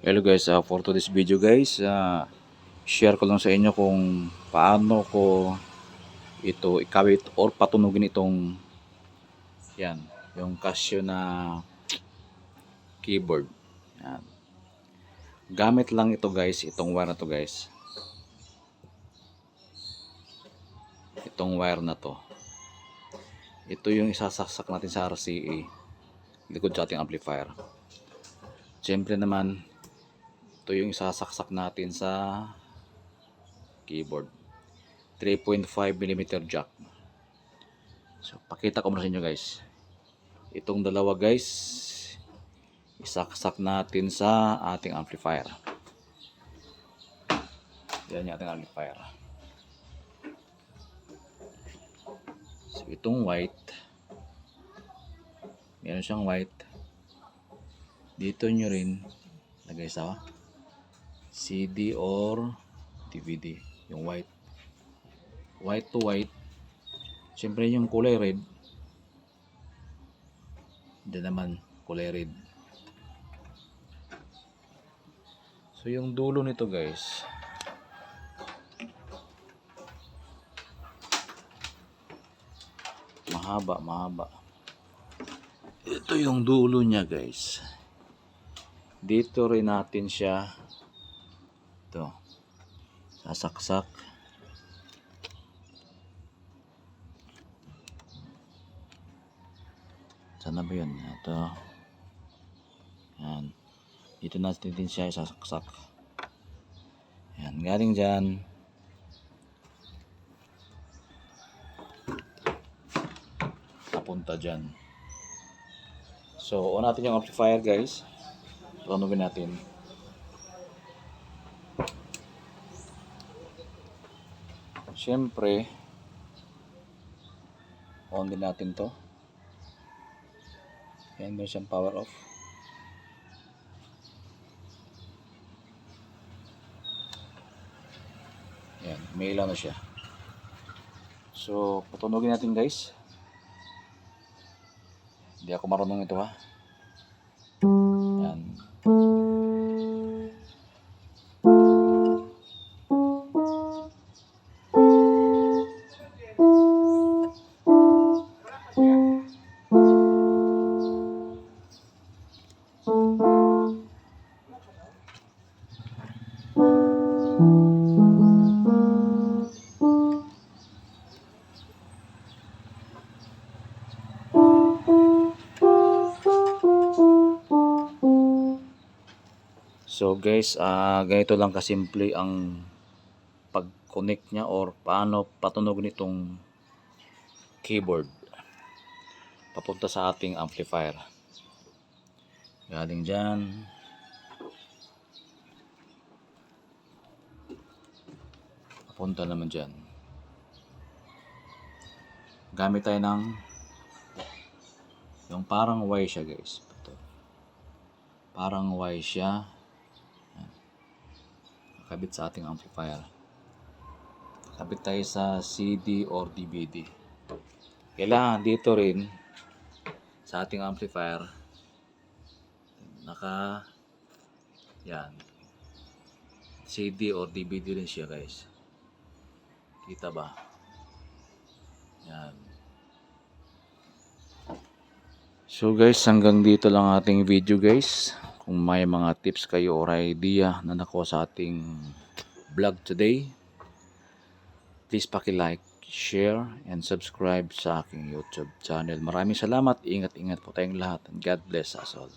Hello guys, for today's video guys, share ko lang sa inyo kung paano ko ito ikabit or patunugin itong yan, yung Casio na keyboard. Yan. Gamit lang ito guys, itong wire na to guys. Itong wire na to. Ito yung isasaksak natin sa RCA likod sa ating amplifier. Siyempre naman, ito yung isasaksak natin sa keyboard. 3.5mm jack. So, pakita ko muna sa inyo guys. Itong dalawa guys, isaksak natin sa ating amplifier. Yan yung ating amplifier. So, itong white, meron siyang white. Dito nyo rin lagay sa CD or DVD. Yung white. White to white. Siyempre yung kulay red. Diyan naman kulay red. So yung dulo nito guys, mahaba. Ito yung dulo niya guys. Dito rin natin siya ito sasaksak. Sana ba yun? Ito. Yan. Dito natin din siya isasaksak. Yan. Galing dyan. Papunta dyan. So, on natin yung amplifier guys. Tunugin natin. Siyempre, on din natin to. Yan, meron siyang power off. Yan, may ilaw na siya. So, patunugin natin guys. Hindi ako marunong ito ha. Yan. So guys, ganito lang kasimple ang pag-connect niya or paano patunogin itong keyboard papunta sa ating amplifier. Galing dyan. Papunta naman dyan. Gamit tayo ng yung parang Y siya guys. Ito. Parang Y siya. Kabit sa ating amplifier. Kabit tayo sa CD or DVD. Kailangan dito rin sa ating amplifier yan CD or DVD rin siya guys. Kita ba? Yan. So guys, hanggang dito lang ating video guys. Kung may mga tips kayo or idea na nakuha sa ating vlog today, please paki-like, share, and subscribe sa aking YouTube channel. Maraming salamat. Ingat-ingat po tayong lahat. And God bless us all.